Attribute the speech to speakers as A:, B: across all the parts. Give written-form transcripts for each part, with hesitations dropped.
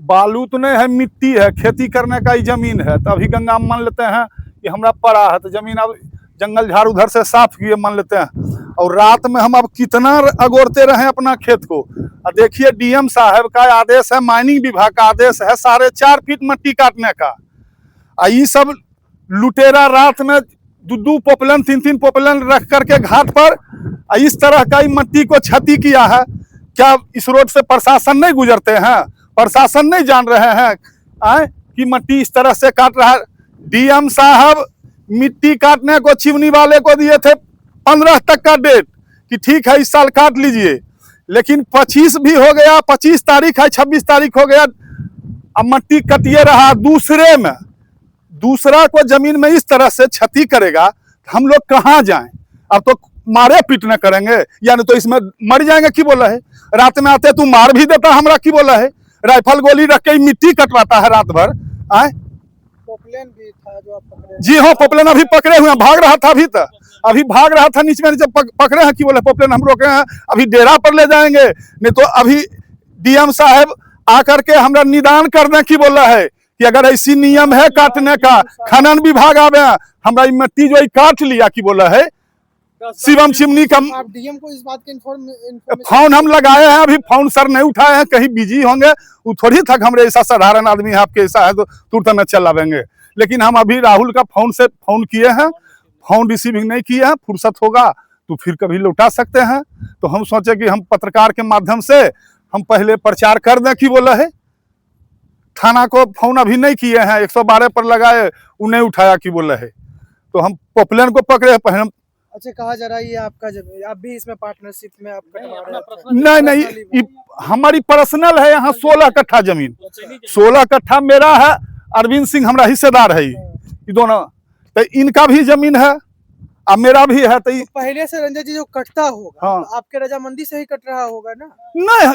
A: बालू तो नहीं है, मिट्टी है, खेती करने का ही जमीन है। तो अभी गंगा में मान लेते हैं कि हमरा पड़ा है, तो जमीन अब जंगल झाड़ उधर से साफ किए मान लेते हैं, और रात में हम अब कितना अगोरते रहे अपना खेत को। और देखिए डीएम साहब का आदेश है, माइनिंग विभाग का आदेश है 4.5 फीट मट्टी काटने का। ये सब लुटेरा रात में 2 पोपलन 3 पोपलन रख करके घाट पर इस तरह का ही मट्टी को क्षति किया है। क्या इस रोड से प्रशासन नहीं गुजरते हैं? प्रशासन नहीं जान रहे हैं कि मट्टी इस तरह से काट रहा है? डीएम साहब मिट्टी काटने को चिमनी वाले को दिए थे 15 तक का डेट कि ठीक है इस साल काट लीजिए, लेकिन 25 भी हो गया, 25 तारीख है, 26 तारीख हो गया, अब मट्टी कटिए रहा। दूसरा को जमीन में इस तरह से क्षति करेगा, हम लोग कहाँ जाएं? अब तो मारे पीटने करेंगे, यानी तो इसमें मर जाएंगे। की बोला है? रात में आते तू मार भी देता हमरा। की बोला है? राइफल गोली रख के मिट्टी कटवाता है रात भर।
B: पोपलेन भी था जो आप पकड़े?
A: जी हाँ, पोपलेन अभी पकड़े हुए हैं, भाग रहा था। अभी भाग रहा था, नीचे नीचे पकड़े हैं। की बोले पोपलेन हम रोके हैं, अभी डेरा पर ले जाएंगे। नहीं तो अभी डीएम साहब आकर के हमरा निदान कर दें। की बोला है कि अगर ऐसी नियम है काटने का, खनन विभाग आवे हमरा मिट्टी जो काट लिया। की बोला है शिवम चिमनी का।
B: आप डीएम को इस बात की
A: फोन हम लगाए हैं, अभी फोन सर नहीं उठाए हैं, कहीं बिजी होंगे। वो थोड़ी तक हमरे ऐसा साधारण आदमी है, आपके ऐसा है तो तुरंत में चलावेंगे। लेकिन हम अभी राहुल का फोन से फोन किए हैं, फोन रिसीविंग नहीं किए हैं। फुर्सत होगा तो फिर कभी लौटा सकते हैं। तो हम सोचे कि हम पत्रकार के माध्यम से हम पहले प्रचार कर दें। की बोला है थाना को फोन अभी नहीं किए हैं, 112 पर लगाए, वो नहीं उठाया। की बोला है तो हम पोपलेन को पकड़े पहले।
B: अच्छा, कहा जा रहा है ये आपका जमीन, आप भी इसमें पार्टनरशिप में आप कटवा रहे हैं?
A: नहीं, हमारी पर्सनल है। यहाँ 16 कट्ठा जमीन, 16 कट्ठा मेरा है, अरविंद सिंह हमारा हिस्सेदार है। ये दोनों तो इनका भी जमीन है और मेरा भी है। तो
B: पहले से रंजन जी जो कटता होगा,
A: हाँ।
B: तो आपके रजामंदी से ही कट रहा होगा ना?
A: नहीं,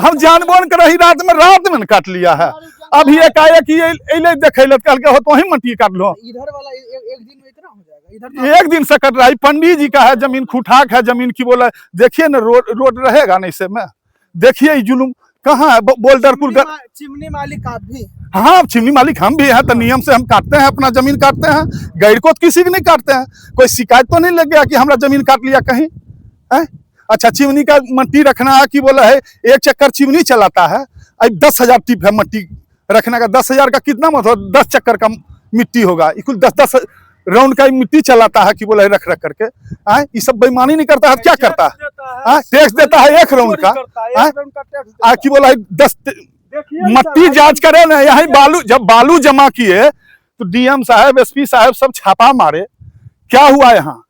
A: हम जानबूझ कर ही रात में काट लिया है। अभी एकाएक ये देखे कल के हो तो वही मट्टी काट लो।
B: इधर वाला एक दिन में इतना हो जाएगा? इधर
A: एक दिन से कट रहा है। पंडित जी का है जमीन, खुठाक है जमीन। की बोला देखिए ना, रोड रहेगा नहीं से में। देखिए जुलूम कहाँ है? बोल्डरपुर
B: चिमनी मालिक आप भी?
A: हाँ, चिमनी मालिक हम भी हैं। तो नियम से हम काटते हैं, अपना जमीन काटते हैं। गैर को किसी की नहीं काटते हैं। कोई शिकायत तो नहीं लग गया कि हमारा जमीन काट लिया कहीं है? अच्छा, चिमनी का मट्टी रखना है। की बोला है एक चक्कर चिमनी चलाता है, 10,000 टिप है मट्टी रखने का। 10,000 का कितना मतलब 10 चक्कर का मिट्टी होगा। कुल 10 राउंड का मिट्टी चलाता है। की बोला है रख करके ये सब बेईमानी नहीं करता है। क्या करता है? टैक्स देता है 1 राउंड का। की बोला है 10 मट्टी जांच करे ना। यहाँ बालू, जब बालू जमा किए तो डीएम साहब, एसपी साहब सब छापा मारे। क्या हुआ यहाँ?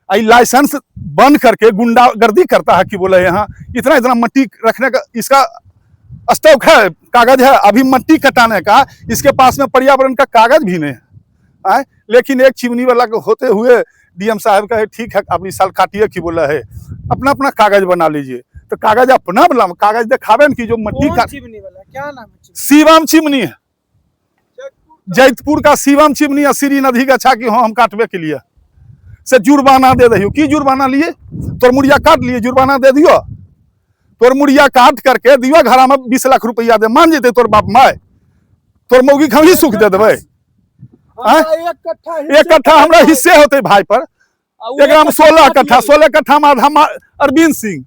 A: लाइसेंस बंद करके गुंडागर्दी करता है। कि बोले यहाँ इतना मट्टी रखने का इसका स्टॉक है, कागज है। अभी मट्टी कटाने का इसके पास में पर्यावरण का कागज भी नहीं है। लेकिन एक चिमनी वाला को होते हुए डीएम साहब का है ठीक है आप इस साल काटिए। की बोला है अपना अपना कागज बना लीजिए। तो कागज अपना बना, कागज दिखावे की जो मट्टी का।
B: चिमनी वाला क्या नाम है?
A: शिवम चिमनी है, जैतपुर का शिवम चिमनी है। श्री नदी का छा कि हाँ हम काटवे के लिए से जुर्माना दे दियो। की जुर्माना लिए? तोर मुड़िया काट लिए, जुर्माना दे दियो। तोर मुड़िया काट करके दियो घर में 20 लाख रुपया दे, मान जेते तोर बाप माय, तोर मौगी हम ही सुख दे देवे। एक कट्ठा हमरा हिस्से होते भाई पर, एक 16 कट्ठा में आधा अरविंद सिंह,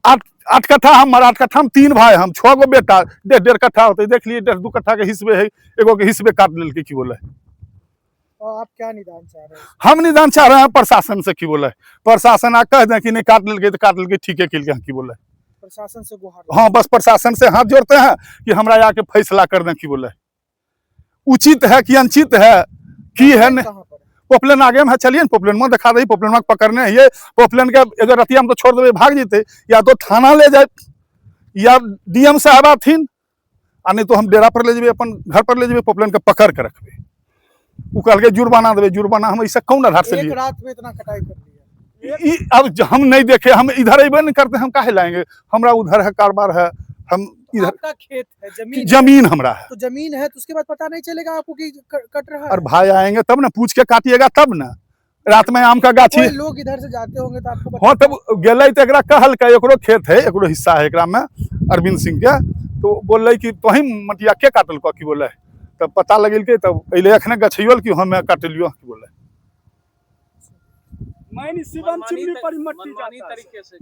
A: 8 कट्ठा हम, 8 कट्ठा में 3 भाई, हम 6 गो बेटा, 1.5 कट्ठा होते। देख लिए 1.5-2 कट्ठा के हिस्से है, एगो के हिस्से काट लेल। की बोला है
B: तो आप क्या निदान चाह रहे हैं?
A: हम निदान चाह रहे हैं प्रशासन से। की बोला है प्रशासन आ कह दें कि नहीं काट लेल तो काट लेल, ठीक है के लिए। की बोला है
B: प्रशासन से गुहार?
A: हाँ, बस प्रशासन से हाथ जोड़ते हैं कि हमरा आके फैसला कर दें। की बोला है उचित है कि अनुचित है की है? पोपलेन आगे में है, चलिए ना पोपलेन में दिखा दे। पोपलेन में पकड़ने ये पोपलेन के अगर रतिया में तो छोड़ देवे भाग जीते, या तो थाना ले जाए या डीएम साहब आथिन, नहीं तो हम डेरा पर ले जाए, अपन घर पर ले जाए, पोपलेन के पकड़ के रखबे। वो कल के जुर्माना देवे। जुर्माना हम ऐसा कौन आधार से लिए?
B: एक रात में इतना कटाई कर दिया।
A: अब हम नहीं देखे, हम इधर अबे नहीं करते, हम काहे लाएंगे? हमरा उधर है कारोबार है, हम इधर
B: आपका खेत है,
A: जमीन हमरा है।
B: तो जमीन है तो उसके बाद पता नहीं चलेगा आपको कि कट रहा है?
A: और भाई आएंगे तब ना, पूछ के काटिएगा तब ना। रात में आम का गाछी
B: लोग इधर से जाते होंगे तो आपको
A: हाँ, तब गेले तो एकरा कहल का एकरो खेत है, एकरो हिस्सा है एकरा में अरविंद सिंह के। तो बोल रही कि तोही मटिया के काटल को की बोले तब पता लगिल के तब अइले अखने गछियोल कि हम काटलियो की बोले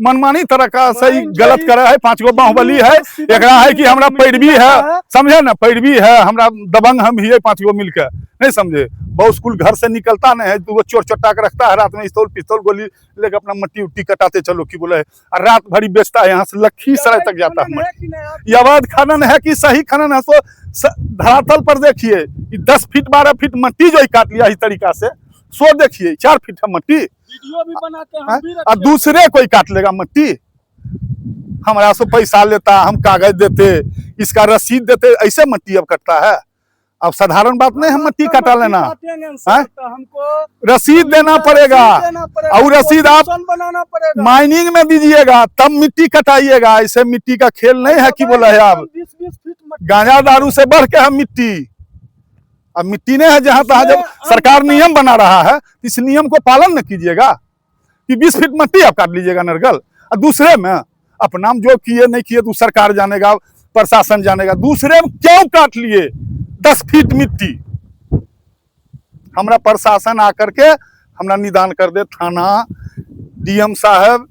A: मनमानी तरह का सही गलत करे है। 5 गो बाहुबली है, एकरा है कि हमरा पैरवी है, समझे ना, पैरवी है हमरा, दबंग हम ही है 5 गो मिलकर, नहीं समझे। बहुत स्कूल घर से निकलता नहीं है, 2 गो चोर चट्टा के रखता है, रात में पिस्तौल गोली लेकर अपना मट्टी उट्टी कटाते चलो की बोले, और रात भरी बेचता है, यहाँ से लखीसराय तक जाता है। ये अवैध खनन है कि सही खनन है? तो धरातल पर देखिए कि 10 फीट 12 फीट मट्टी जो काट लिया इस तरीका से, सो देखिए 4 फीट है मट्टी,
C: वीडियो भी बनाते हैं, हम भी
A: और दूसरे कोई काट लेगा मट्टी, हमारा से पैसा लेता, हम कागज देते, इसका रसीद देते, ऐसे मट्टी अब कटता है? अब साधारण बात नहीं है मट्टी कटा लेना,
C: हमको
A: रसीद देना पड़ेगा, और रसीद आप
B: बनाना पड़ेगा,
A: माइनिंग में दीजिएगा तब मिट्टी कटाइएगा। ऐसे मिट्टी का खेल नहीं है कि बोला है आप
B: 20-20 फीट
A: गांजा दारू से बढ़ के हम मिट्टी, अब मिट्टी नहीं है जहां तहां। जब सरकार नियम बना रहा है इस नियम को पालन न कीजिएगा कि 20 फीट मट्टी आप काट लीजिएगा नरगल, और दूसरे में अपना जो किए नहीं किए तो सरकार जानेगा, प्रशासन जानेगा, दूसरे में क्यों काट लिए 10 फीट मिट्टी? हमरा प्रशासन आकर के हमरा निदान कर दे, थाना डीएम साहब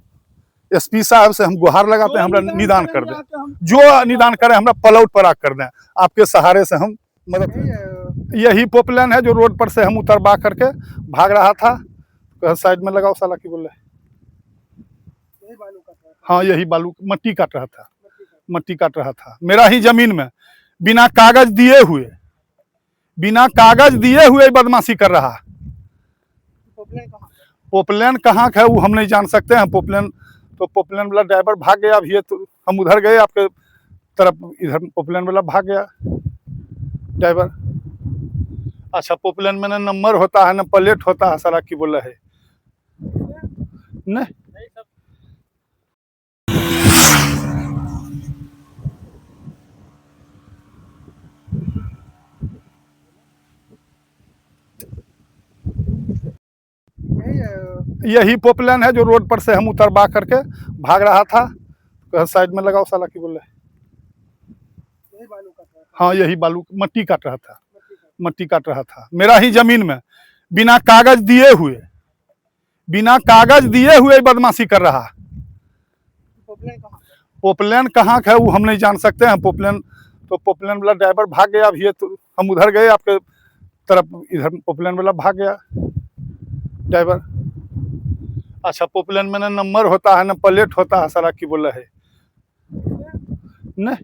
A: एसपी साहब से हम गुहार लगाते हैं, हमरा निदान कर दे, जो निदान करे हमरा पलौट पर आग कर दें, आपके सहारे से हम मदद। यही पोपलाइन है जो रोड पर से हम उतरवा करके भाग रहा था, साइड में लगाओ साला की बोले, हाँ यही बालू मट्टी काट रहा था, मट्टी काट रहा था मेरा ही जमीन में, बिना कागज दिए हुए, बिना कागज दिए हुए बदमाशी कर रहा। पोपलाइन कहाँ है वो हम नहीं जान सकते हैं। पोपलाइन तो पोपलाइन वाला ड्राइवर भाग गया, अभी तो हम उधर गए आपके तरफ, इधर पोपलाइन वाला भाग गया ड्राइवर। अच्छा पोपलाइन में ना नंबर होता है ना प्लेट होता है, सारा की बोला है नहीं। यही पोपलाइन है जो रोड पर से हम उतरवा करके भाग रहा था, साइड में लगाओ साला की बोले, हाँ यही बालू मट्टी काट रहा था, मट्टी काट रहा था मेरा ही जमीन में, बिना कागज दिए हुए, बिना कागज दिए हुए बदमाशी कर रहा। पोपलाइन कहाँ है वो हम नहीं जान सकते हैं। पोपलाइन तो पोपलाइन वाला ड्राइवर भाग गया, अभी तो हम उधर गए आपके तरफ, इधर पोपलाइन वाला भाग गया ड्राइवर। अच्छा पोपलाइन में ना नंबर होता है ना प्लेट होता है, सारा की बोला है नहीं।